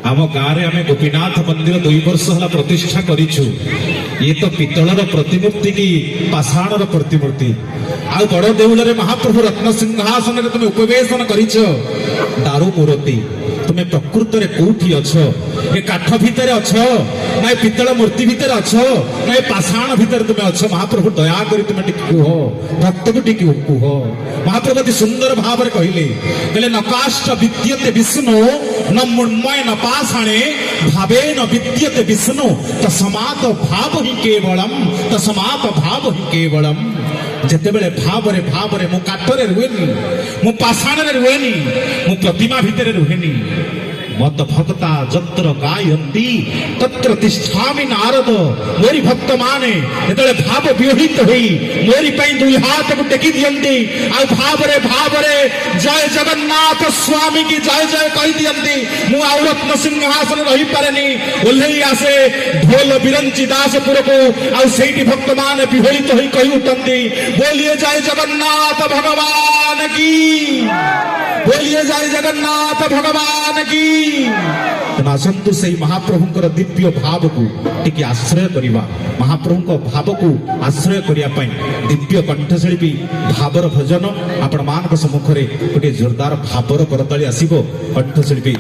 आम गाँव आम गोपीनाथ मंदिर 2 वर्ष है प्रतिष्ठा करिछु। ये तो पितलर प्रतिमूर्ति की पाषाणर प्रतिमूर्ति आ बड़ देउल महाप्रभु रत्न सिंहासन तुम उपवेशन करिछ दारू मूर्ति। तुम प्रकृत में कौटी अछ? ये काठ भितर अछ ना पितल मूर्ति भितर अछ ना पाषाण भितर तुम अछ? महाप्रभु दया करी तुम टिके कुह, भक्त को टिके कुह। महाप्रभु अति सुंदर भाव कहले न काष्ठ विद्यते विष्णु न मृण्मय न पाषाणे भावे न विद्यते विष्णु तस्मात् भाव ही केवलम, तस्मात् भाव ही केवलम। जेतेबेले भावरे भावरे मु काठरे रुहेनी, मु पाषाणरे रुहेनी, मु प्रतिमा भितरे रुहेनी। मत भक्ता जत्र गायन्ति तत्र तिष्ठामि नारद। मोरी भक्त माने जेतेबेले भाव विहित होई मोरी पई दुई हाथ को टेकी दियंती आ भावरे भावरे जय जगन्नाथ स्वामी की जय जय कहि दियंती। मु आ रत्न सिंहासन रही पारेनी, ओल्हेई आसे ढोल बिरंची दासपुर को आ सेठी भक्त माने विहित होई कहि उठंती बोलिए जय जगन्नाथ भगवान की, बोलिए जय जगन्नाथ भगवान की। आसतु से महाप्रभुंकर दिव्य भाव को टिके आश्रय करवा, महाप्रभु भाव को आश्रय करने दिव्य कंठशिल्पी भावर भजन आपण मान सम्मुख में गोटे जोरदार भावर करताली आसो। कंठशिल्पी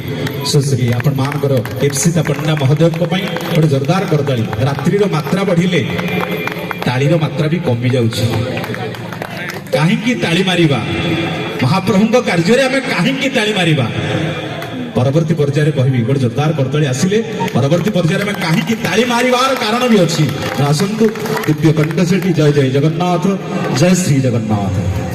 सुश्री आपण मानकर एप्सिता पंडा महोदय गोटे जोरदार करताली। रात्रि मात्रा बढ़िले तालीर मात्रा भी कमी जाउछि। काहींकी ताली मारिबा? महाप्रभु कार्य आम कहीं ताली मारिबा? परवर्ती पर्यायर कहबी गोटे जोरदार करताली आसिले परवर्ती पर्यायर में कहीं ताली मारिबार कारण भी अच्छी। आसतु दिव्य कंठशिल्पी जय जय जगन्नाथ, जय श्री जगन्नाथ।